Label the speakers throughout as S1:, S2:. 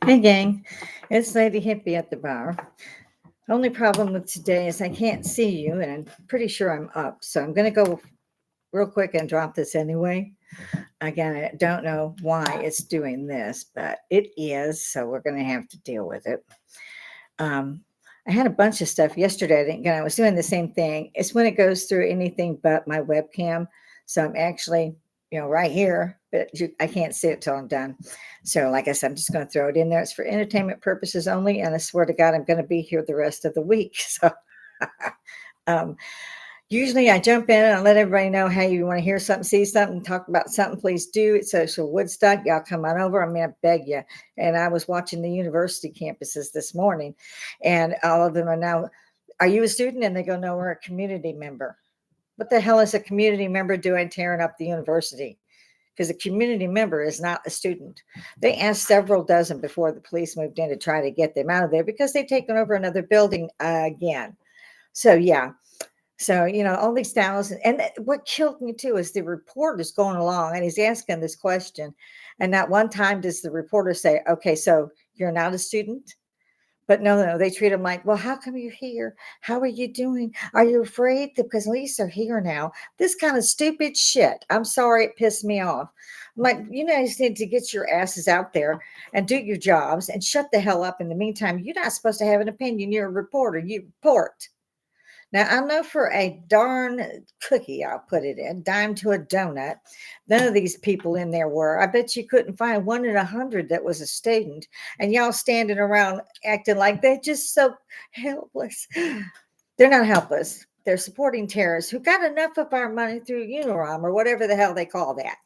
S1: Hey, gang. It's Lady Hippy at the bar. Only problem with today is I can't see you, and I'm pretty sure I'm up. So I'm going to go real quick and drop this anyway. Again, I don't know why it's doing this, but it is. So we're going to have to deal with it. Um, I had a bunch of stuff yesterday. Again, I was doing the same thing. It's when it goes through anything but my webcam. So I'm actually, right here, but I can't see it till I'm done. So, like I said, I'm just going to throw it in there. It's for entertainment purposes only. And I swear to God, I'm going to be here the rest of the week. So, um, usually I jump in and I let everybody know, hey, you want to hear something, see something, talk about something, please do. It's social Woodstock. Y'all come on over. I'm going to beg you. And I was watching the university campuses this morning, and all of them are now, are you a student? And they go, no, we're a community member. What the hell is a community member doing tearing up the university? Because a community member is not a student. They asked several dozen before the police moved in to try to get them out of there because they've taken over another building again. So, yeah. So, all these thousands. And what killed me too is the reporter's going along and he's asking this question. And not one time does the reporter say, okay, so you're not a student? But no, they treat them like, well, how come you're here? How are you doing? Are you afraid? Because at least they're here now. This kind of stupid shit. I'm sorry, it pissed me off. I'm like, you guys need to get your asses out there and do your jobs and shut the hell up. In the meantime, you're not supposed to have an opinion. You're a reporter. You report. Now, I know for a darn cookie, I'll put it in, dime to a donut, none of these people in there were. I bet you couldn't find one in 100 that was a student. And y'all standing around acting like they're just so helpless. They're not helpless. They're supporting terrorists who got enough of our money through Unirom or whatever the hell they call that.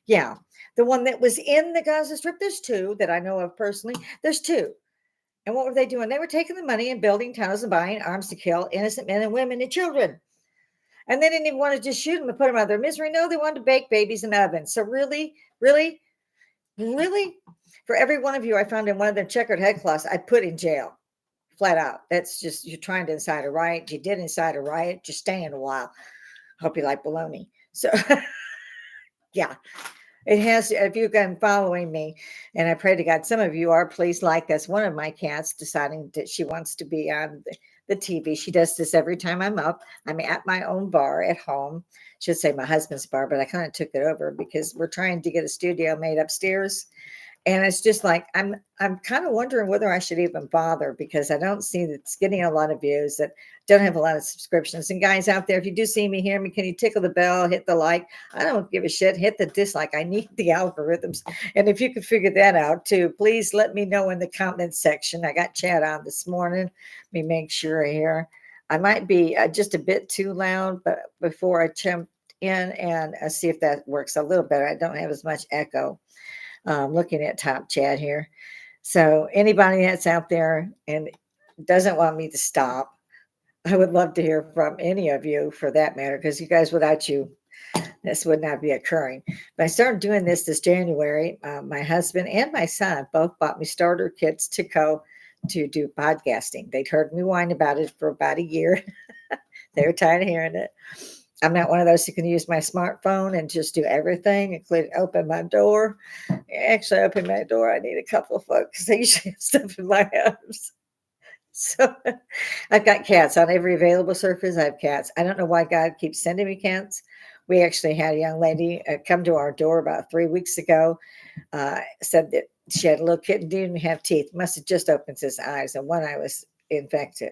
S1: Yeah, the one that was in the Gaza Strip. There's two that I know of personally. There's two. And what were they doing? They were taking the money and building tunnels and buying arms to kill innocent men and women and children. And they didn't even want to just shoot them and put them out of their misery. No, they wanted to bake babies in ovens. So really, really, really, for every one of you I found in one of their checkered headcloths, I'd put in jail. Flat out. That's just, you're trying to incite a riot. You did incite a riot. Just stay in a while. Hope you like bologna. So, yeah. It has, if you've been following me, and I pray to God, some of you are, please like this. One of my cats deciding that she wants to be on the TV. She does this every time I'm up. I'm at my own bar at home. Should say my husband's bar, but I kind of took it over because we're trying to get a studio made upstairs. And it's just like, I'm kind of wondering whether I should even bother because I don't see that it's getting a lot of views, that don't have a lot of subscriptions. And guys out there, if you do see me, hear me, can you tickle the bell, hit the like? I don't give a shit. Hit the dislike. I need the algorithms. And if you could figure that out too, please let me know in the comments section. I got chat on this morning. Let me make sure here. I might be just a bit too loud, but before I jump in and see if that works a little better. I don't have as much echo. Looking at top chat here. So anybody that's out there and doesn't want me to stop, I would love to hear from any of you for that matter, because you guys, without you, this would not be occurring. But I started doing this January. My husband and my son both bought me starter kits to go to do podcasting. They'd heard me whine about it for about a year. They were tired of hearing it. I'm not one of those who can use my smartphone and just do everything, including open my door. Actually, open my door. I need a couple of folks. They usually have stuff in my house. So I've got cats on every available surface. I have cats. I don't know why God keeps sending me cats. We actually had a young lady come to our door about 3 weeks ago. Said that she had a little kitten, didn't have teeth, must have just opened his eyes, and one eye was infected.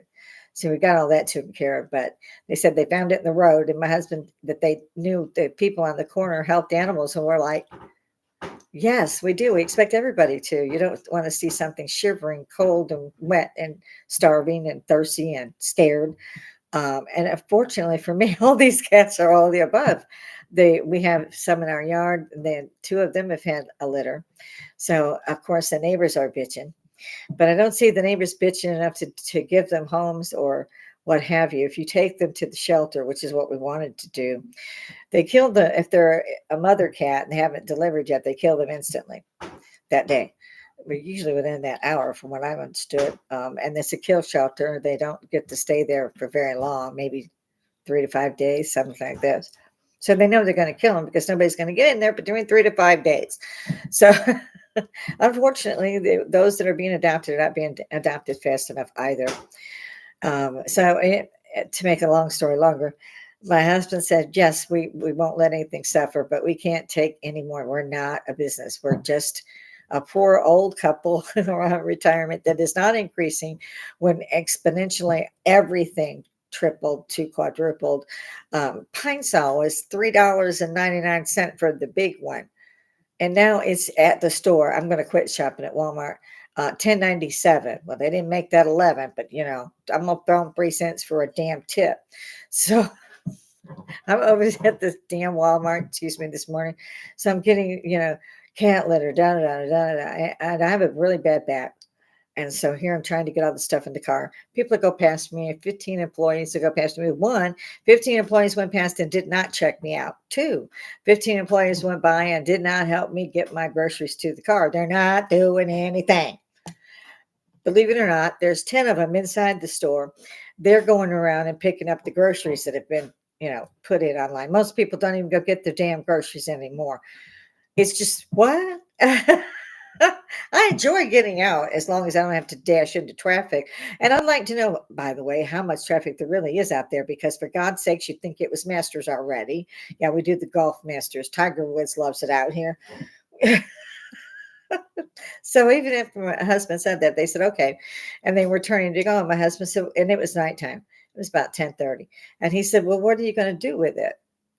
S1: So we got all that taken care of. But they said they found it in the road, and my husband, that they knew the people on the corner helped animals, and we're like, yes, we do. We expect everybody to. You don't want to see something shivering, cold, and wet, and starving, and thirsty, and scared. And unfortunately for me, all these cats are all the above. We have some in our yard, and then two of them have had a litter. So of course the neighbors are bitching, but I don't see the neighbors bitching enough to give them homes or what have you. If you take them to the shelter, which is what we wanted to do, they kill them. If they're a mother cat and they haven't delivered yet, they kill them instantly that day. We're usually within that hour from what I've understood. And it's a kill shelter. They don't get to stay there for very long, maybe 3 to 5 days, something like this. So they know they're going to kill them because nobody's going to get in there between 3 to 5 days. So Unfortunately, those that are being adopted are not being adopted fast enough either. To make a long story longer, my husband said, yes, we won't let anything suffer, but we can't take anymore. We're not a business. We're just a poor old couple around retirement that is not increasing when exponentially everything tripled to quadrupled. Pine Sol was $3.99 for the big one. And now it's at the store. I'm going to quit shopping at Walmart. 10.97. Well, they didn't make that 11, but I'm gonna throw them 3 cents for a damn tip. So I'm over at this damn Walmart, excuse me, this morning. So I'm getting, cat litter, da da da da da, and I have a really bad back. And so here I'm trying to get all the stuff in the car. People that go past me, 15 employees that go past me. 1, 15 employees went past and did not check me out. 2, 15 employees went by and did not help me get my groceries to the car. They're not doing anything. Believe it or not, there's 10 of them inside the store. They're going around and picking up the groceries that have been, put in online. Most people don't even go get their damn groceries anymore. It's just, what? I enjoy getting out as long as I don't have to dash into traffic. And I'd like to know, by the way, how much traffic there really is out there, because for God's sakes, you'd think it was Masters already. Yeah, we do the golf Masters. Tiger Woods loves it out here. So even after my husband said that, they said, okay. And they were turning to go. And my husband said, and it was nighttime. It was about 10:30. And he said, well, what are you going to do with it?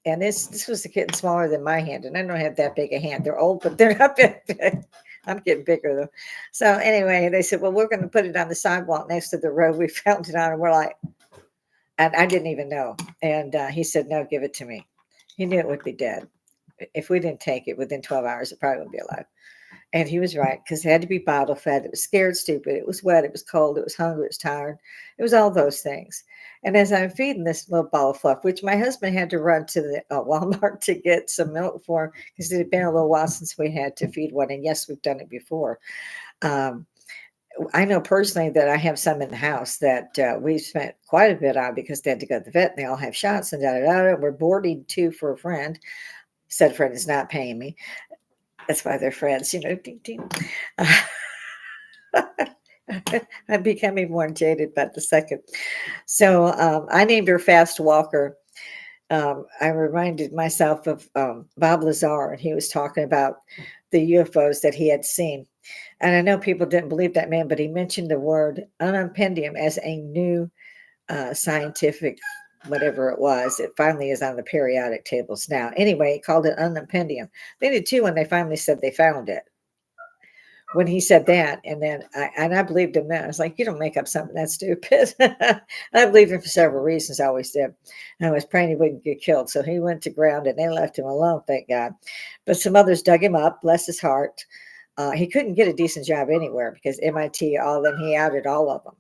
S1: And this was getting smaller than my hand. And I don't have that big a hand. They're old, but they're not big. I'm getting bigger though. So anyway, they said, well, we're going to put it on the sidewalk next to the road we found it on. And we're like, and I didn't even know. And he said, no, give it to me. He knew it would be dead. If we didn't take it within 12 hours, it probably wouldn't be alive. And he was right, because it had to be bottle fed. It was scared stupid. It was wet. It was cold. It was hungry. It was tired. It was all those things. And as I'm feeding this little ball of fluff, which my husband had to run to the Walmart to get some milk for, because it had been a little while since we had to feed one. And yes, we've done it before. I know personally that I have some in the house that we've spent quite a bit on because they had to go to the vet and they all have shots and da-da-da. We're boarding 2 for a friend. Said friend is not paying me. That's why they're friends, ding, ding. I'm becoming more jaded by the second. So I named her Fast Walker. I reminded myself of Bob Lazar, and he was talking about the UFOs that he had seen. And I know people didn't believe that man, but he mentioned the word unimpendium as a new scientific whatever it was. It finally is on the periodic tables now. Anyway, he called it unimpendium. They did too when they finally said they found it. When he said that, and then I believed him then. I was like, you don't make up something that stupid. I believed him for several reasons. I always did. And I was praying he wouldn't get killed. So he went to ground and they left him alone, thank God. But some others dug him up, bless his heart. He couldn't get a decent job anywhere because MIT, he outed all of them.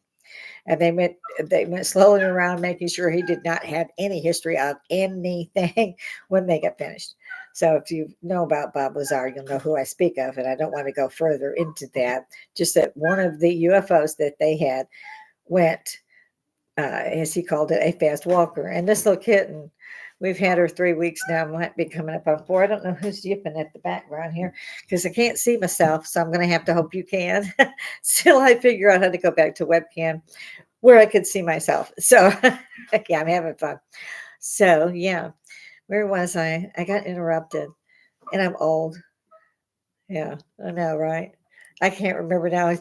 S1: And they went slowly around making sure he did not have any history of anything when they got finished. So if you know about Bob Lazar, you'll know who I speak of, and I don't want to go further into that. Just that one of the UFOs that they had went, as he called it, a fast walker. And this little kitten, we've had her 3 weeks now, might be coming up on 4. I don't know who's yipping at the background here because I can't see myself, so I'm going to have to hope you can. Till I figure out how to go back to webcam where I could see myself. So, yeah, I'm having fun. So, yeah, where was I? I got interrupted, and I'm old. Yeah, I know, right? I can't remember now.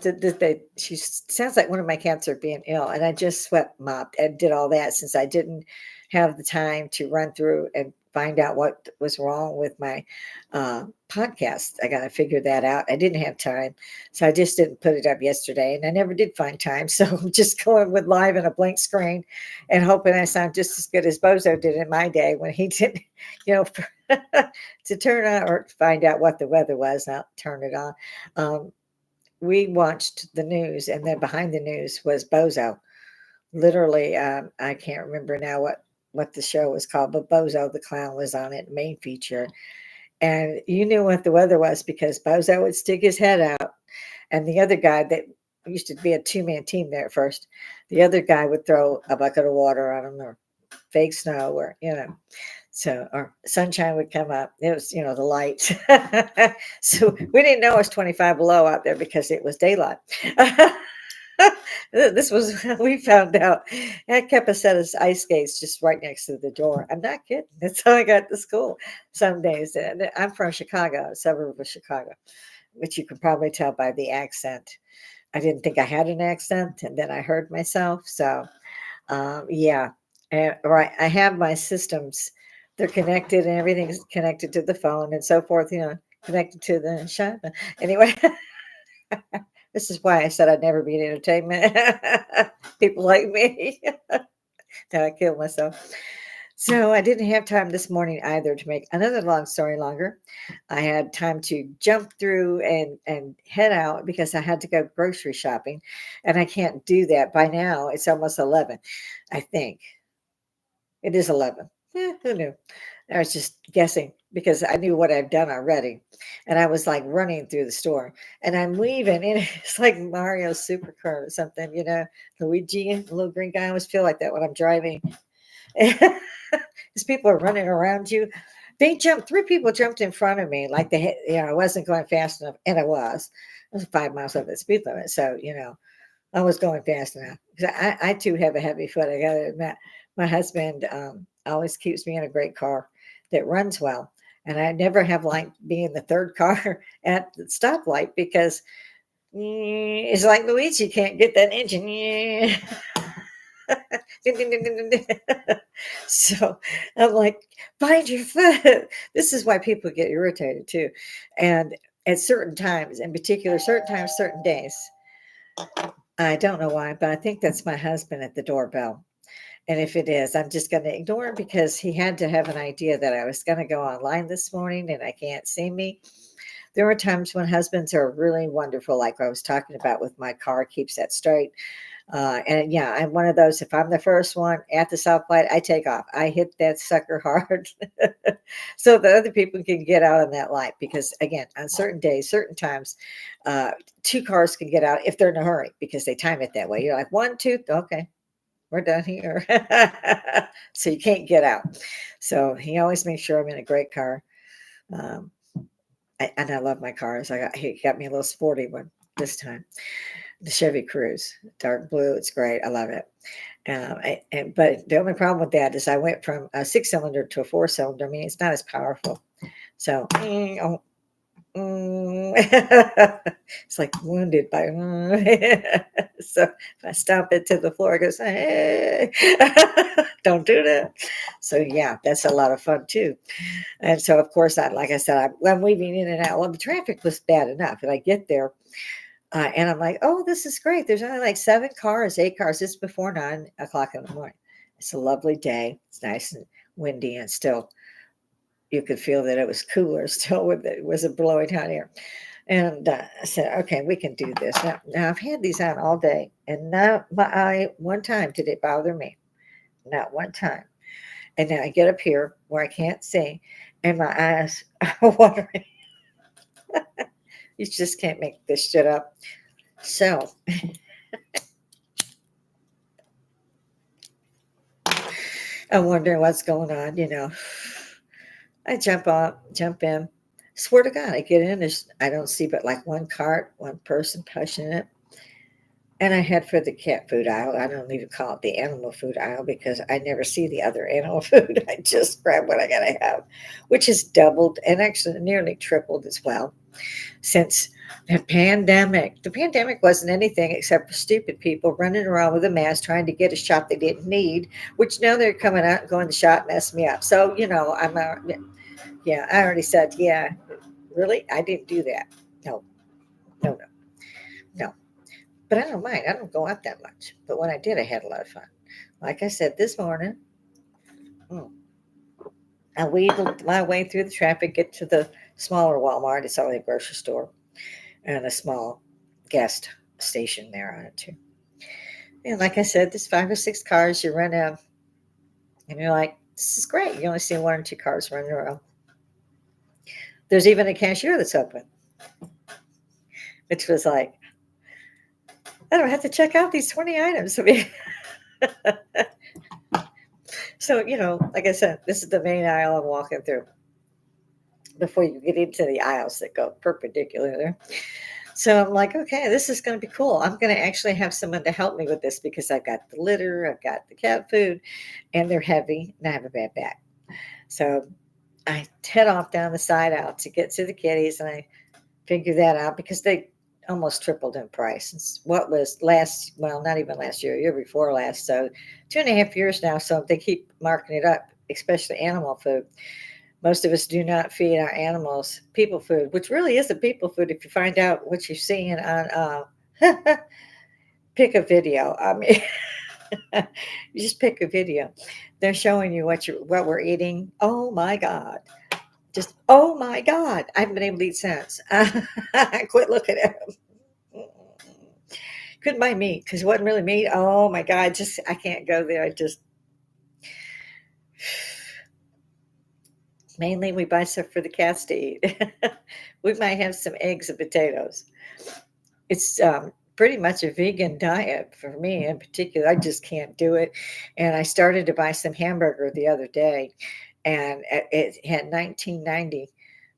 S1: She sounds like one of my cats are being ill, and I just swept, mopped, and did all that since I didn't have the time to run through and find out what was wrong with my podcast. I got to figure that out. I didn't have time, so I just didn't put it up yesterday, and I never did find time. So I'm just going with live and a blank screen and hoping I sound just as good as Bozo did in my day when he didn't, to turn on or find out what the weather was. I'll turn it on. We watched the news, and then behind the news was Bozo. Literally, I can't remember now what the show was called, but Bozo the Clown was on it, main feature. And you knew what the weather was because Bozo would stick his head out, and the other guy that used to be a 2-man team there at first, the other guy would throw a bucket of water on him or fake snow or. So our sunshine would come up. It was, the lights. So we didn't know it was 25 below out there because it was daylight. This was we found out. I kept a set of ice skates just right next to the door. I'm not kidding. That's how I got to school some days. And I'm from Chicago, a suburb of Chicago, which you can probably tell by the accent. I didn't think I had an accent, and then I heard myself. So, yeah, right. I have my systems; they're connected, and everything's connected to the phone and so forth. Connected to the shop. Anyway, this is why I said I'd never be in entertainment. People like me. Now I killed myself. So I didn't have time this morning either to make another long story longer. I had time to jump through and head out because I had to go grocery shopping, and I can't do that by now. It's almost 11, I think. It is 11. Who knew? I was just guessing because I knew what I've done already. And I was like running through the store and I'm weaving and it's like Mario's supercar or something, Luigi, the little green guy. I always feel like that when I'm driving. Because people are running around you. Three people jumped in front of me like I wasn't going fast enough. And I was 5 miles over the speed limit. So, I was going fast enough. 'Cause I too have a heavy foot. I got to admit, my husband always keeps me in a great car that runs well. And I never have liked being the third car at the stoplight because it's like Luigi can't get that engine. So I'm like, find your foot. This is why people get irritated too. And at certain times, in particular, certain times, certain days, I don't know why, but I think that's my husband at the doorbell. And if it is, I'm just going to ignore him because he had to have an idea that I was going to go online this morning and I can't see me. There are times when husbands are really wonderful, like I was talking about with my car, keeps that straight. And yeah, I'm one of those. If I'm the first one at the stoplight, I take off. I hit that sucker hard so that other people can get out on that light. Because again, on certain days, certain times, two cars can get out if they're in a hurry because they time it that way. You're like 1, 2, okay, we're done here. So you can't get out. So he always makes sure I'm in a great car. Um, and I love my cars. He got me a little sporty one this time. The Chevy Cruze, dark blue. It's great. I love it. But the only problem with that is I went from a 6-cylinder to a 4-cylinder. I mean, it's not as powerful. So, it's like wounded by. So if I stomp it to the floor, it goes, hey, don't do that. So yeah, that's a lot of fun too. And so of course, like I said, I'm weaving in and out. Well, the traffic was bad enough, and I get there. And I'm like, oh, this is great. There's only like 7 cars, 8 cars. It's before 9 o'clock in the morning. It's a lovely day. It's nice and windy, and still you could feel that it was cooler still with it was a blowing hot air. And I said, okay, we can do this. Now I've had these on all day, and not my eye one time did it bother me. Not one time. And now I get up here where I can't see, and my eyes are watering. You just can't make this shit up. So I'm wondering what's going on. I jump up, jump in. Swear to God, I get in. I don't see but like one cart, one person pushing it. And I head for the cat food aisle. I don't even call it the animal food aisle because I never see the other animal food. I just grab what I gotta have, which has doubled and actually nearly tripled as well since the pandemic. The pandemic wasn't anything except for stupid people running around with a mask trying to get a shot they didn't need, which now they're coming out and going, the shot messed me up. So, yeah, I already said, yeah, really? I didn't do that. No, no, no, no. But I don't mind. I don't go out that much. But when I did, I had a lot of fun. Like I said this morning, mm, I weaved my way through the traffic, get to the smaller Walmart. It's only a grocery store and a small gas station there on it too. And like I said, there's 5 or 6 cars. You run out, and you're like, this is great. You only see 1 or 2 cars running around. There's even a cashier that's open, which was like, I don't have to check out these 20 items. I mean, So, like I said, this is the main aisle I'm walking through before you get into the aisles that go perpendicular there. So I'm like, okay, this is going to be cool. I'm going to actually have someone to help me with this because I've got the litter, I've got the cat food, and they're heavy, and I have a bad back. So I head off down the side out to get to the kitties, and I figure that out because they almost tripled in price. It's what was last, well, not even last year, year before last. So 2.5 years now. So they keep marking it up, especially animal food. Most of us do not feed our animals people food, which really isn't people food if you find out what you're seeing on pick a video. I mean, you just pick a video. They're showing you what we're eating. Oh my God. Just oh my God. I haven't been able to eat since. I quit looking at them. Couldn't buy meat because it wasn't really meat. Oh my God. Just I can't go there. I just mainly we buy stuff for the cats to eat. We might have some eggs and potatoes. It's pretty much a vegan diet for me in particular. I just can't do it. And I started to buy some hamburger the other day, and it had 19.90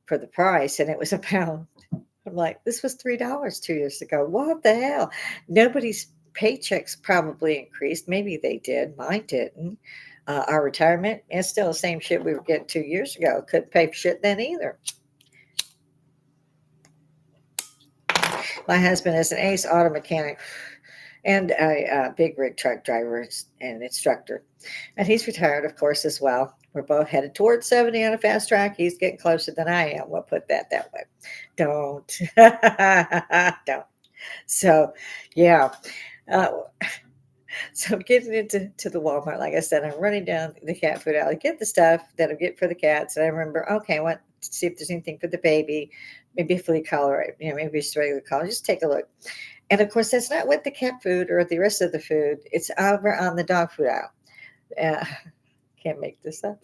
S1: for the price, and it was a pound. I'm like, this was $3 2 years ago. What the hell? Nobody's paychecks probably increased. Maybe they did. Mine didn't. Our retirement is still the same shit we were getting 2 years ago. Couldn't pay for shit then either. My husband is an ace auto mechanic and a big rig truck driver and instructor. And he's retired, of course, as well. We're both headed towards 70 on a fast track. He's getting closer than I am. We'll put that way. Don't. Don't. So, yeah. Uh, so I'm getting into the Walmart. Like I said, I'm running down the cat food aisle, get the stuff that I get for the cats. And I remember, okay, I want to see if there's anything for the baby, maybe a flea collar, maybe just regular collar. Just take a look. And of course, that's not with the cat food or the rest of the food. It's over on the dog food aisle. Uh, can't make this up.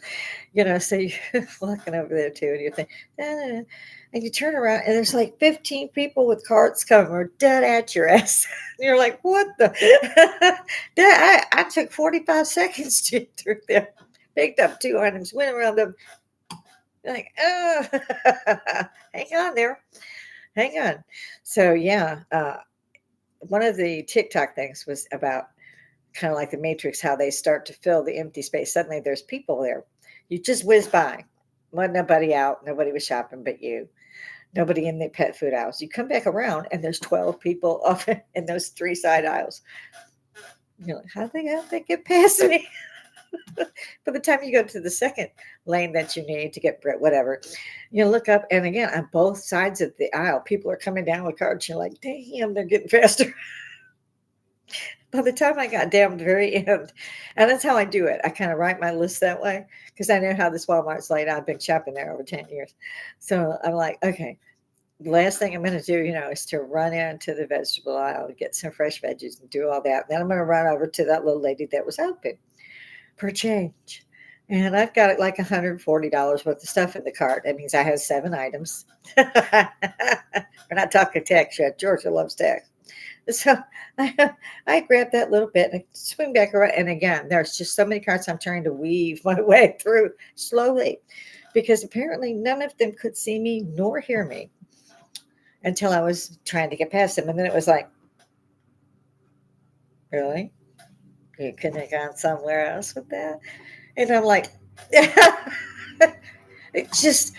S1: So you're walking over there too, and you think, and you turn around, and there's like 15 people with carts coming dead at your ass. And you're like, what the? I took 45 seconds to get through there, picked up 2 items, went around them, like, oh, hang on there, hang on. So yeah, one of the TikTok things was about kind of like the Matrix, how they start to fill the empty space. Suddenly there's people there. You just whiz by. Wasn't nobody out. Nobody was shopping but you. Nobody in the pet food aisles. You come back around and there's 12 people off in those 3 side aisles. You're like, how they get past me? By the time you go to the second lane that you need to get whatever, you look up, and again, on both sides of the aisle, people are coming down with carts. You're like, damn, they're getting faster. By the time I got down to the very end, and that's how I do it. I kind of write my list that way because I know how this Walmart's laid out. I've been shopping there over 10 years. So I'm like, okay, the last thing I'm going to do, is to run into the vegetable aisle, get some fresh veggies and do all that. Then I'm going to run over to that little lady that was open for change. And I've got like $140 worth of stuff in the cart. That means I have 7 items. We're not talking tax yet. Georgia loves tax. So I grab that little bit and I swing back around. And again, there's just so many carts I'm trying to weave my way through slowly because apparently none of them could see me nor hear me until I was trying to get past them. And then it was like, really? You couldn't have gone somewhere else with that? And I'm like, it just,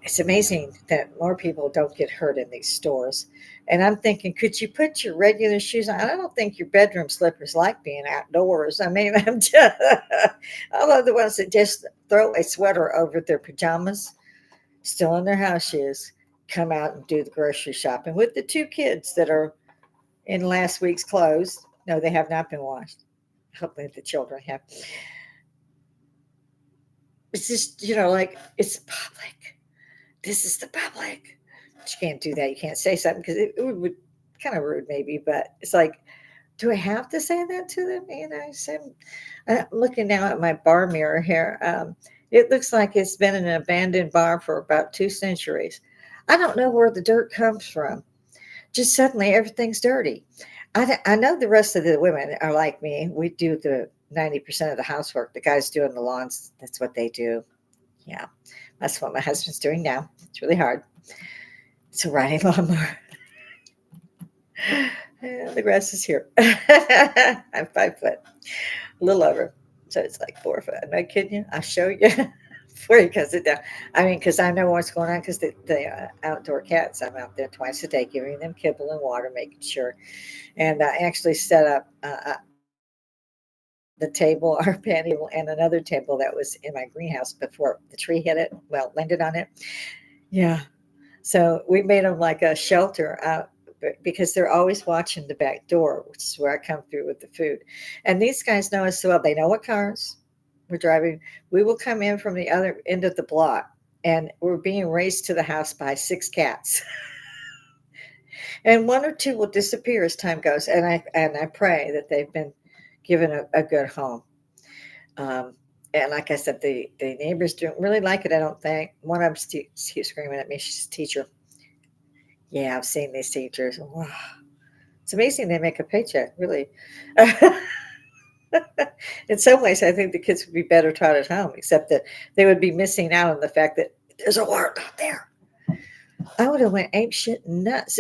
S1: it's amazing that more people don't get hurt in these stores. And I'm thinking, could you put your regular shoes on? I don't think your bedroom slippers like being outdoors. I mean, I'm just, although the ones that just throw a sweater over their pajamas, still in their house shoes, come out and do the grocery shopping with the 2 kids that are in last week's clothes. No, they have not been washed. Hopefully the children have. It's just, like it's public. This is the public. But you can't do that. You can't say something because it would be kind of rude maybe, but it's like, do I have to say that to them? I'm looking now at my bar mirror here. It looks like it's been an abandoned bar for about 2 centuries. I don't know where the dirt comes from. Just suddenly everything's dirty. I know the rest of the women are like me. We do the 90% of the housework. The guys doing the lawns, that's what they do. Yeah, that's what my husband's doing now. It's really hard. It's a riding lawnmower. And the grass is here. I'm 5 foot, a little over. So it's like 4 foot. I'm not kidding you. I'll show you before he cuts it down. I mean, because I know what's going on because the outdoor cats, I'm out there twice a day giving them kibble and water, making sure. And I actually set up the table, our patio, and another table that was in my greenhouse before the tree hit it. Well, landed on it. Yeah. So we made them like a shelter out because they're always watching the back door, which is where I come through with the food. And these guys know us so well. They know what cars we're driving. We will come in from the other end of the block, and we're being raced to the house by 6 cats. And one or two will disappear as time goes. And I pray that they've been given a good home. Um, and like I said, the neighbors don't really like it, I don't think. One of them keeps screaming at me. She's a teacher. Yeah, I've seen these teachers. Wow. It's amazing they make a paycheck, really. In some ways, I think the kids would be better taught at home, except that they would be missing out on the fact that there's a world out there. I would have went ape shit nuts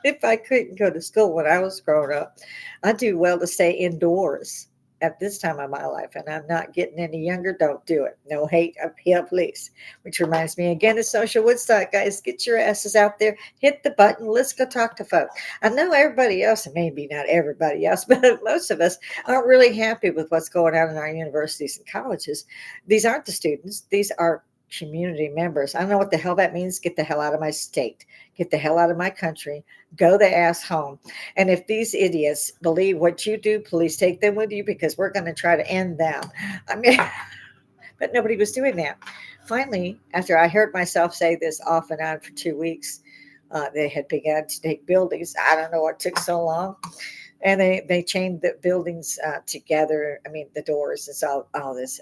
S1: if I couldn't go to school when I was growing up. I do well to stay indoors at this time of my life, and I'm not getting any younger. Don't do it. No hate up here, please. Which reminds me again of Social Woodstock, guys. Get your asses out there, hit the button. Let's go talk to folks. I know everybody else, and maybe not everybody else, but most of us aren't really happy with what's going on in our universities and colleges. These aren't the students. These are community members. I don't know what the hell that means. Get the hell out of my state. Get the hell out of my country. Go the ass home. And if these idiots believe what you do, please take them with you because we're going to try to end them. I mean, but nobody was doing that. Finally, after I heard myself say this off and on for 2 weeks, they had begun to take buildings. I don't know what took so long. And they chained the buildings together. I mean, the doors and so all this.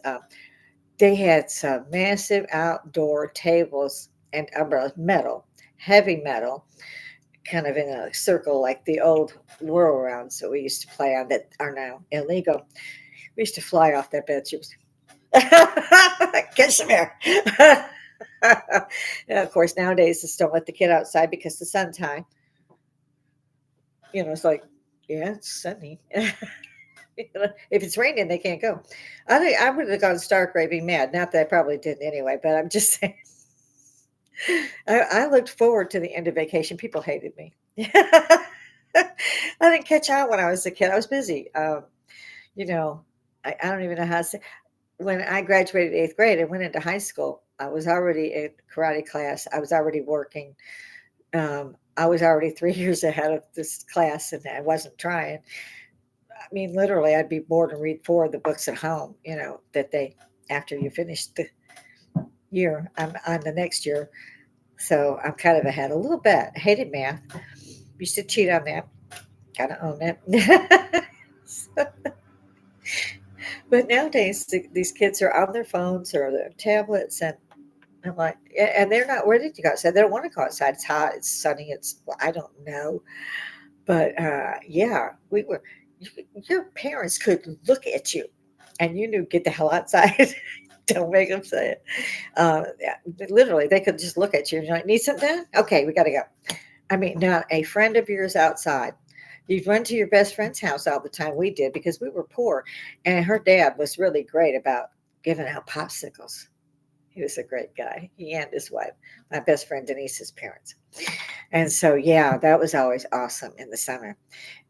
S1: They had some massive outdoor tables and umbrellas, metal, heavy metal, kind of in a circle like the old whirl rounds that we used to play on that are now illegal. We used to fly off their bed. Get some air. And of course, nowadays, just don't let the kid outside because the sun's high. It's like, yeah, it's sunny. If it's raining, they can't go. I think I would have gone stark raving mad. Not that I probably didn't anyway, but I'm just saying. I looked forward to the end of vacation. People hated me. I didn't catch on when I was a kid. I was busy. I don't even know how to say. When I graduated 8th grade and went into high school, I was already in karate class. I was already working. I was already 3 years ahead of this class, and I wasn't trying. I mean, literally, I'd be bored and read 4 of the books at home, that after you finish the year, I'm on the next year. So I'm kind of ahead a little bit. Hated math. Used to cheat on that. Gotta own it. But nowadays, these kids are on their phones or their tablets, and I'm like, and they're not ready to go outside. They don't want to go outside. It's hot. It's sunny. Well, I don't know. But yeah, we were. Your parents could look at you, and you knew get the hell outside. Don't make them say it. Yeah, literally, they could just look at you and you're like, need something? Okay, we got to go. I mean, not a friend of yours outside. You'd run to your best friend's house all the time. We did because we were poor, and her dad was really great about giving out popsicles. He was a great guy. He and his wife, my best friend Denise's parents. And so, yeah, that was always awesome in the summer.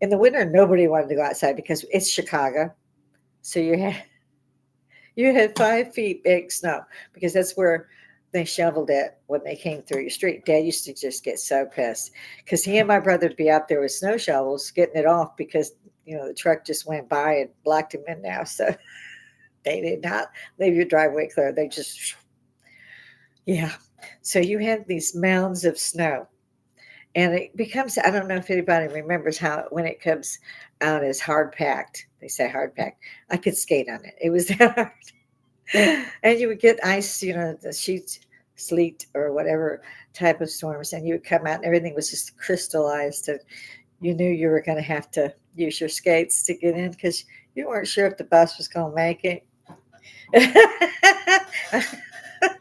S1: In the winter, nobody wanted to go outside because it's Chicago. So you had 5 feet big snow because that's where they shoveled it when they came through your street. Dad used to just get so pissed because he and my brother would be out there with snow shovels getting it off because, the truck just went by and blocked him in now. So they did not leave your driveway clear. They just, yeah. So you have these mounds of snow. And it becomes, I don't know if anybody remembers how when it comes out as hard packed, they say hard packed, I could skate on it. It was that hard. And you would get ice, the sheets, sleet or whatever type of storms. And you would come out and everything was just crystallized. And you knew you were going to have to, use your skates to get in because you weren't sure if the bus was going to make it.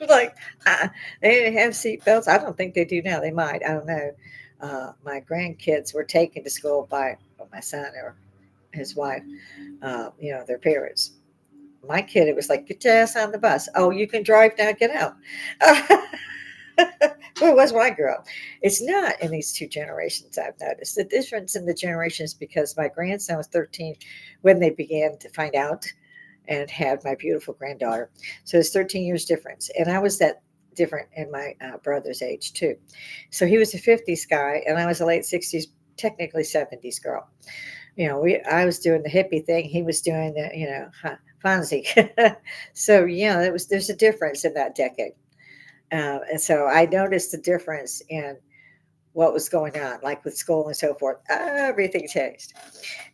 S1: like they didn't have seatbelts. I don't think they do now. They might. I don't know. My grandkids were taken to school by my son or his wife. Their parents. My kid, it was like, get your ass on the bus. Oh, you can drive now. Get out. Well, it was when I grew up. It's not in these two generations, I've noticed. The difference in the generations because my grandson was 13 when they began to find out and had my beautiful granddaughter. So it's 13 years difference. And I was that different in my brother's age too. So he was a 50s guy and I was a late 60s, technically 70s girl. I was doing the hippie thing. He was doing the, Fonzie. So, there's a difference in that decade. And so I noticed the difference in what was going on, like with school and so forth. Everything changed.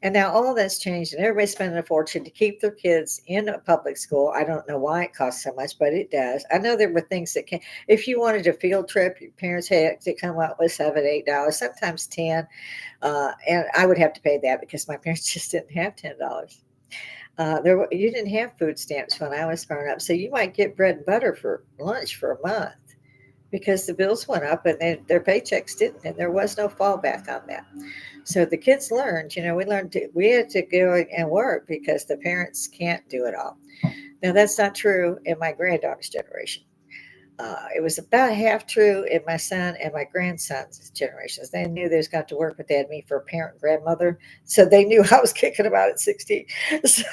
S1: And now all that's changed, and everybody's spending a fortune to keep their kids in a public school. I don't know why it costs so much, but it does. I know there were things that can, if you wanted a field trip, your parents had to come up with $7, $8, sometimes 10. And I would have to pay that because my parents just didn't have $10. You didn't have food stamps when I was growing up, so you might get bread and butter for lunch for a month because the bills went up and their paychecks didn't, and there was no fallback on that. So the kids learned. We had to go and work because the parents can't do it all. Now that's not true in my granddaughter's generation. It was about half true in my son and my grandson's generations. They knew they was got to work, but they had me for a parent grandmother, so they knew I was kicking about at 16. So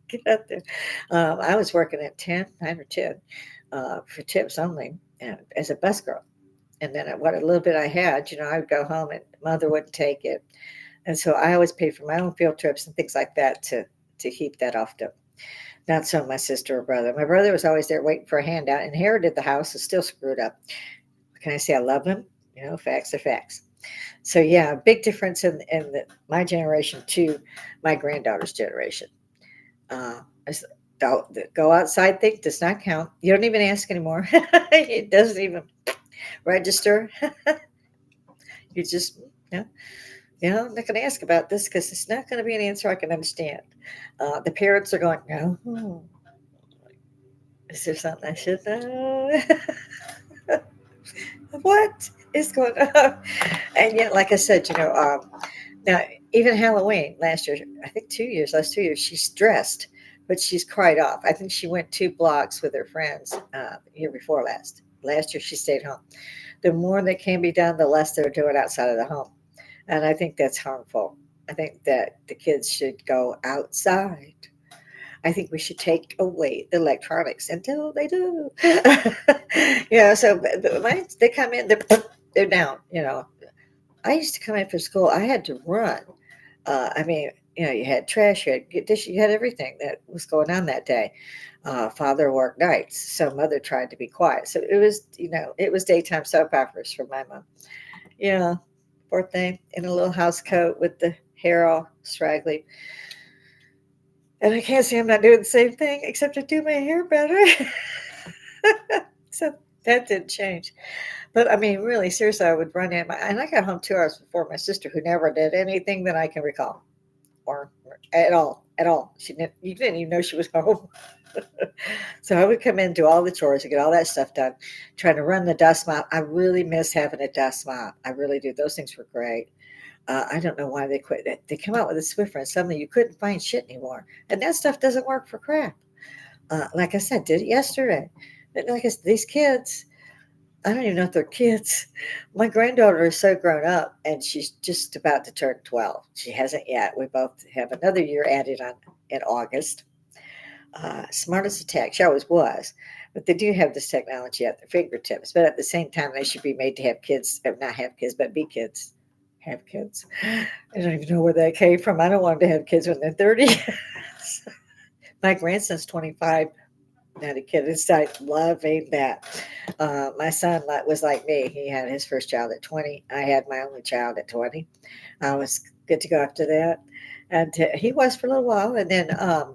S1: get out there. I was working at 9 or 10 for tips only, and as a bus girl. And then what a little bit I had, I would go home and mother wouldn't take it, and so I always paid for my own field trips and things like that to keep that off the. Not so my sister or brother. My brother was always there waiting for a handout, inherited the house, is still screwed up. Can I say I love him? Facts are facts. So, yeah, big difference in my generation to my granddaughter's generation. Go outside thing does not count. You don't even ask anymore. It doesn't even register. You just, I'm not going to ask about this because it's not going to be an answer I can understand. The parents are going, no, is there something I should know? What is going on? And yet, like I said, now even Halloween last year, I think last 2 years, she's dressed, but she's cried off. I think she went 2 blocks with her friends the year before last. Last year, she stayed home. The more that can be done, the less they're doing outside of the home. And I think that's harmful. I think that the kids should go outside. I think we should take away the electronics until they do. So when they come in, they're down. I used to come in from school. I had to run. You had trash, you had dish, you had everything that was going on that day. Father worked nights, so mother tried to be quiet. So it was daytime soap operas for my mom. Yeah, poor thing, in a little house coat with the hair all straggly. And I can't say I'm not doing the same thing, except I do my hair better. So that didn't change. But I mean, really, seriously, I would run in and I got home 2 hours before my sister, who never did anything that I can recall, or at all. You didn't even know she was home. So I would come in, do all the chores, and get all that stuff done, trying to run the dust mop. I really miss having a dust mop. I really do. Those things were great. I don't know why they quit. They come out with a Swiffer and suddenly you couldn't find shit anymore. And that stuff doesn't work for crap. Like I said, did it yesterday. But like I said, these kids, I don't even know if they're kids. My granddaughter is so grown up and she's just about to turn 12. She hasn't yet. We both have another year added on in August. Smart as a tack. She always was. But they do have this technology at their fingertips. But at the same time, they should be made to have kids, or not have kids, but be kids. Have kids. I don't even know where that came from. I don't want them to have kids when they're 30. My grandson's 25. Not a kid inside, loving that. My son was like me. He had his first child at 20. I had my only child at 20. I was good to go after that. And he was for a little while. And then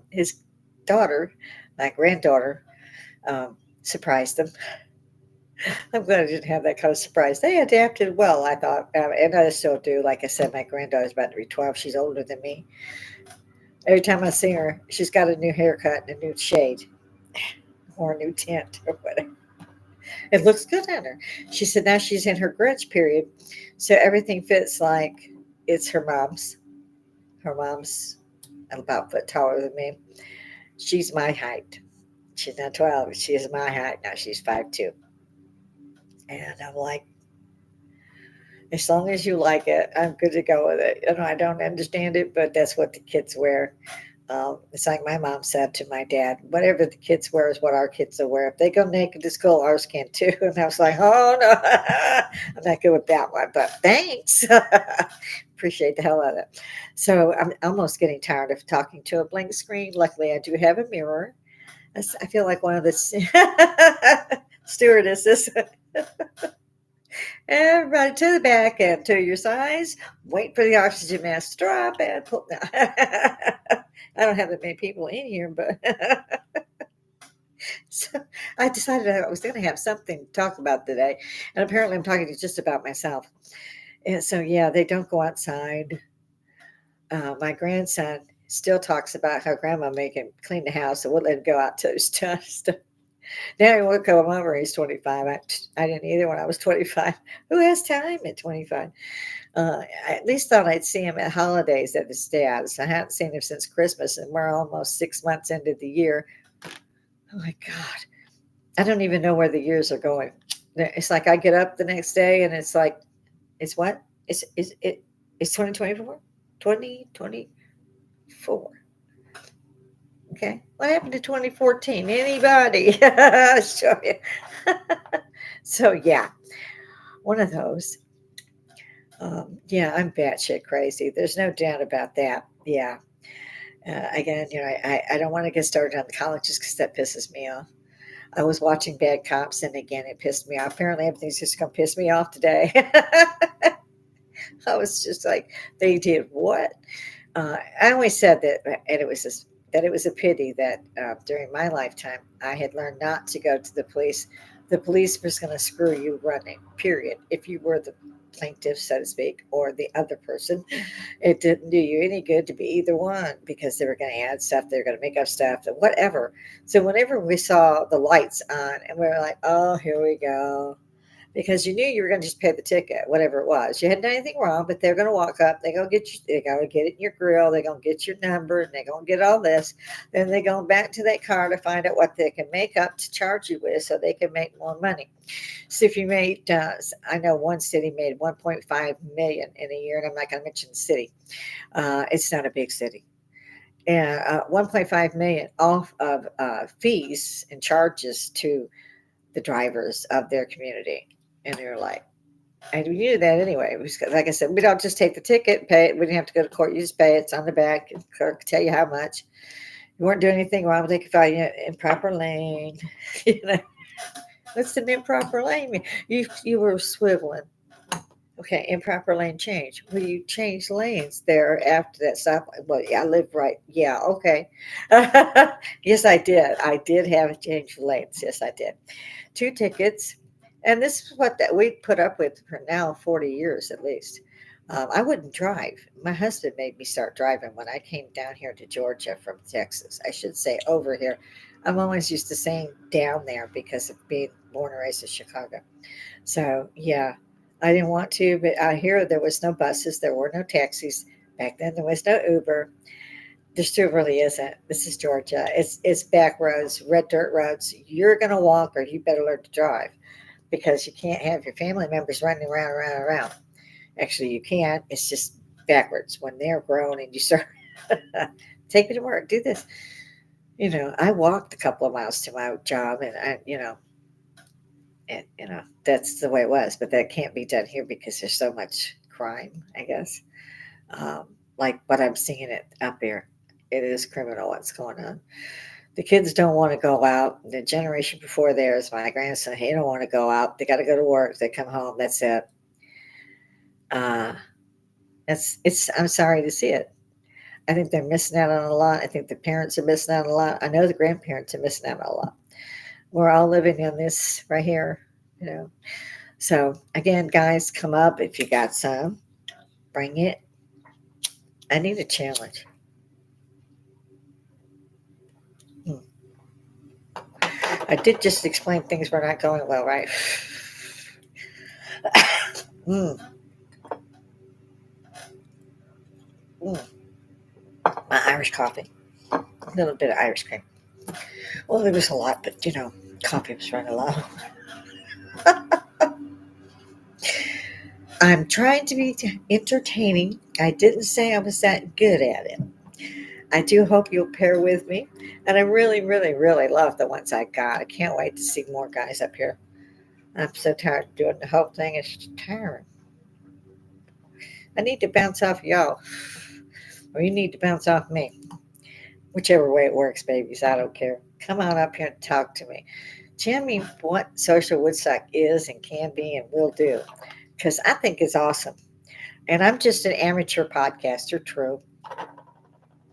S1: his daughter, my granddaughter, surprised him. I'm glad I didn't have that kind of surprise. They adapted well, I thought, and I still do. Like I said, my granddaughter's about to be 12. She's older than me. Every time I see her, she's got a new haircut and a new shade or a new tint or whatever. It looks good on her. She said now she's in her Grinch period, so everything fits like it's her mom's. Her mom's about a foot taller than me. She's my height. She's not 12. She is my height. Now she's 5'2". And I'm like, as long as you like it, I'm good to go with it. I don't understand it, but that's what the kids wear. It's like my mom said to my dad, whatever the kids wear is what our kids will wear. If they go naked to school, ours can too. And I was like, oh, no, I'm not good with that one, but thanks. Appreciate the hell out of it. So I'm almost getting tired of talking to a blank screen. Luckily, I do have a mirror. I feel like one of the stewardesses. Everybody to the back and to your sides. Wait for the oxygen mask to drop and pull. No. I don't have that many people in here, but so I decided I was going to have something to talk about today. And apparently, I'm talking just about myself. And so, yeah, they don't go outside. My grandson still talks about how grandma make him clean the house and would let him go out to his stuff. Now he won't come over. He's 25. I didn't either when I was 25. Who has time at 25? I at least thought I'd see him at holidays at his dad's. I hadn't seen him since Christmas, and we're almost 6 months into the year. Oh my God. I don't even know where the years are going. It's like I get up the next day and it's like, it's what? It's 2024? 2024. Okay. What happened to 2014? Anybody? I'll show you. So, yeah, one of those. Yeah, I'm batshit crazy. There's no doubt about that. Yeah. Again, I don't want to get started on the colleges because that pisses me off. I was watching Bad Cops, and again, it pissed me off. Apparently, everything's just going to piss me off today. I was just like, they did what? I always said that, and that it was a pity that during my lifetime I had learned not to go to the police. The police was going to screw you running. Period. If you were the plaintiff, so to speak, or the other person, it didn't do you any good to be either one because they were going to add stuff, they were going to make up stuff, whatever. So whenever we saw the lights on, and we were like, oh, here we go, because you knew you were going to just pay the ticket, whatever it was. You hadn't done anything wrong, but they're going to walk up. They're going to get you. They're going to get it in your grill. They're going to get your number, and they're going to get all this. Then they're going back to that car to find out what they can make up to charge you with, so they can make more money. So if you made, I know one city made 1.5 million in a year, and I'm not going to mention the city. It's not a big city. And 1.5 million off of fees and charges to the drivers of their community. And they're like, and we knew that anyway. Like I said, we don't just take the ticket, pay it. We didn't have to go to court. You just pay it. It's on the back. The clerk can tell you how much. You weren't doing anything wrong, but they could find you improper lane. You know, what's an improper lane mean? You were swiveling. Okay, improper lane change. Well, you changed lanes there after that stop. Well, yeah, I live right. Yeah, okay. Yes, I did. I did have a change of lanes. Yes, I did. 2 tickets. And this is what that we put up with for now 40 years at least. I wouldn't drive. My husband made me start driving when I came down here to Georgia from Texas. I should say over here. I'm always used to saying down there because of being born and raised in Chicago. So, yeah, I didn't want to, but out here there was no buses, there were no taxis. Back then there was no Uber. There still really isn't. This is Georgia. It's back roads, red dirt roads. You're gonna walk, or you better learn to drive because you can't have your family members running around. Actually, you can. It's just backwards when they're grown and you start take me to work, do this. I walked a couple of miles to my job, and that's the way it was. But that can't be done here because there's so much crime, I guess. Like what I'm seeing it up here, it is criminal what's going on. The kids don't want to go out. The generation before theirs, my grandson, he don't want to go out. They got to go to work. They come home. That's it. Uh, it's. I'm sorry to see it. I think they're missing out on a lot. I think the parents are missing out on a lot. I know the grandparents are missing out on a lot. We're all living in this right here. you know. So again, guys, come up if you got some, bring it. I need a challenge. Hmm. I did just explain things were not going well, right? Mm, mm. My Irish coffee, a little bit of Irish cream. Well, there was a lot, but coffee was running low. I'm trying to be entertaining. I didn't say I was that good at it. I do hope you'll pair with me. And I really, really, really love the ones I got. I can't wait to see more guys up here. I'm so tired of doing the whole thing. It's tiring. I need to bounce off y'all, or you need to bounce off me. Whichever way it works, babies. I don't care. Come on up here and talk to me. Tell me what Social Woodstock is and can be and will do. Because I think it's awesome. And I'm just an amateur podcaster, true.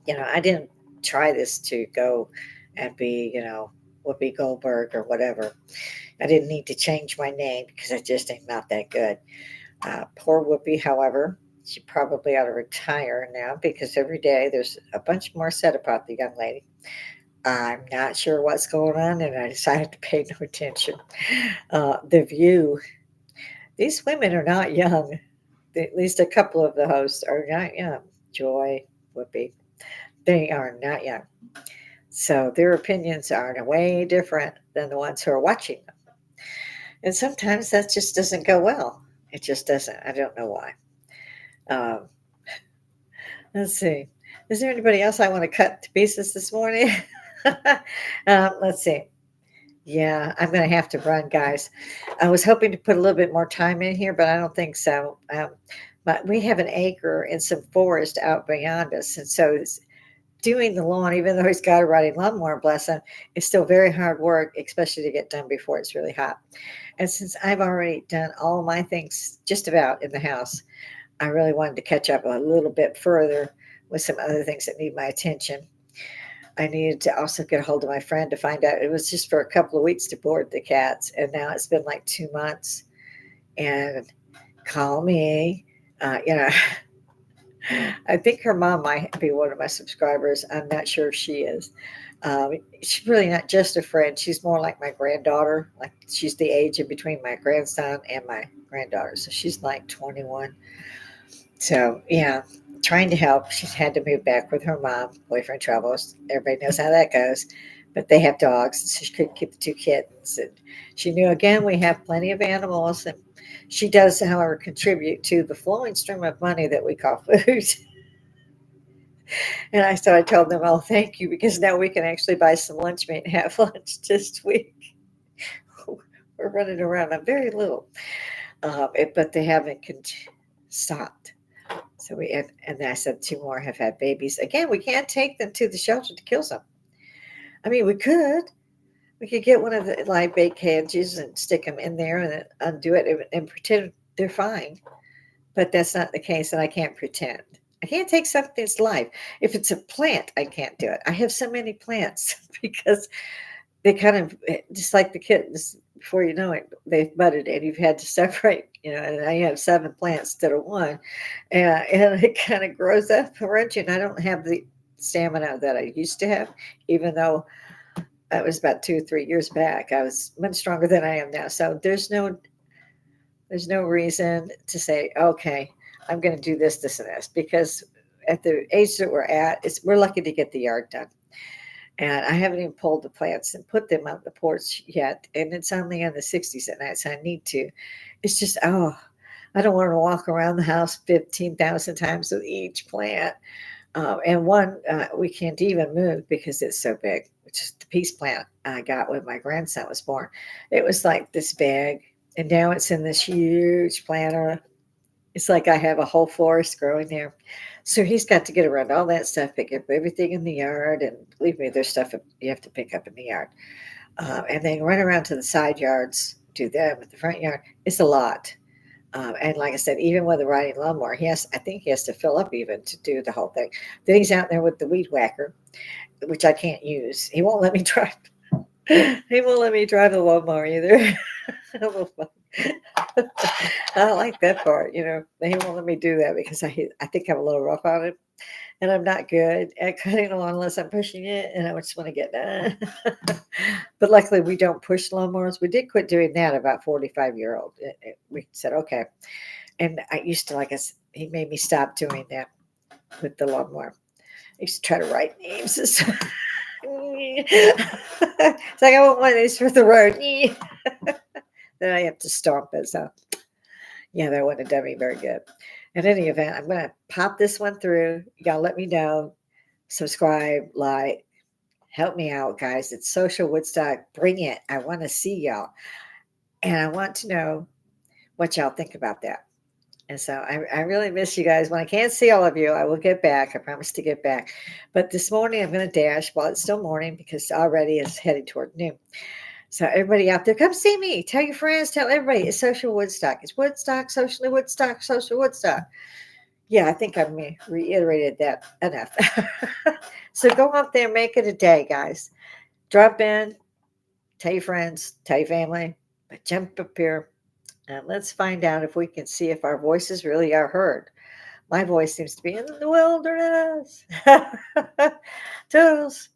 S1: I didn't try this to go and be, Whoopi Goldberg or whatever. I didn't need to change my name because I just am not that good. Poor Whoopi, however, she probably ought to retire now because every day there's a bunch more said about the young lady. I'm not sure what's going on, and I decided to pay no attention. The View, these women are not young. At least a couple of the hosts are not young. Joy, Whoopi, they are not young. So their opinions are way different than the ones who are watching them. And sometimes that just doesn't go well. It just doesn't. I don't know why. Um, let's see. Is there anybody else I want to cut to pieces this morning? Let's see. Yeah, I'm going to have to run, guys. I was hoping to put a little bit more time in here, but I don't think so. But we have an acre and some forest out beyond us. And so doing the lawn, even though he's got a riding lawnmower, bless him, is still very hard work, especially to get done before it's really hot. And since I've already done all my things just about in the house, I really wanted to catch up a little bit further with some other things that need my attention. I needed to also get a hold of my friend to find out. It was just for a couple of weeks to board the cats, and now it's been like 2 months. And call me. You know, I think her mom might be one of my subscribers. I'm not sure if she is. She's really not just a friend. She's more like my granddaughter. Like she's the age in between my grandson and my granddaughter. So she's like 21. So yeah, trying to help. She's had to move back with her mom. Boyfriend travels. Everybody knows how that goes. But they have dogs, so she couldn't keep the two kittens. And she knew again we have plenty of animals, and she does, however, contribute to the flowing stream of money that we call food. And I told them, "Oh, thank you, because now we can actually buy some lunch meat and have lunch this week." We're running around on very little, but they haven't stopped. So and I said two more have had babies. Again, we can't take them to the shelter to kill them. I mean, we could. We could get one of the live bait cages and stick them in there and undo it and pretend they're fine. But that's not the case, and I can't pretend. I can't take something's life. If it's a plant, I can't do it. I have so many plants because they kind of just like the kittens. Before you know it, they've budded, and you've had to separate. And I have 7 plants instead of one, and it kind of grows up around you. And I don't have the stamina that I used to have, even though that was about 2 or 3 years back. I was much stronger than I am now. So there's no reason to say, okay, I'm going to do this, this, and this, because at the age that we're at, we're lucky to get the yard done. And I haven't even pulled the plants and put them on the porch yet. And it's only in the 60s at night, so I need to. It's just, I don't want to walk around the house 15,000 times with each plant. And one we can't even move because it's so big, which is the peace plant I got when my grandson was born. It was like this big, and now it's in this huge planter. It's like I have a whole forest growing there. So he's got to get around all that stuff, pick up everything in the yard. And believe me, there's stuff you have to pick up in the yard. And then run around to the side yards, do that with the front yard. It's a lot. And like I said, even with a riding lawnmower, I think he has to fill up even to do the whole thing. Then he's out there with the weed whacker, which I can't use. He won't let me try. He won't let me drive the lawnmower either. I don't like that part, He won't let me do that because I think I'm a little rough on it, and I'm not good at cutting the lawn unless I'm pushing it, and I just want to get done. But luckily, we don't push lawnmowers. We did quit doing that about 45-year-old. We said, okay. And I used to, he made me stop doing that with the lawnmower. I used to try to write names. It's like, I want one of these for the road. Then I have to stomp it. So, yeah, that wouldn't have done me very good. In any event, I'm going to pop this one through. Y'all let me know. Subscribe, like, help me out, guys. It's Social Woodstock. Bring it. I want to see y'all. And I want to know what y'all think about that. And so I really miss you guys. When I can't see all of you, I will get back. I promise to get back. But this morning, I'm going to dash while it's still morning because already it's heading toward noon. So everybody out there, come see me. Tell your friends. Tell everybody. It's Social Woodstock. It's Woodstock, socially Woodstock, social Woodstock. Yeah, I think I've reiterated that enough. So go up there, make it a day, guys. Drop in, tell your friends, tell your family, but jump up here and let's find out if we can see if our voices really are heard. My voice seems to be in the wilderness. Toodles.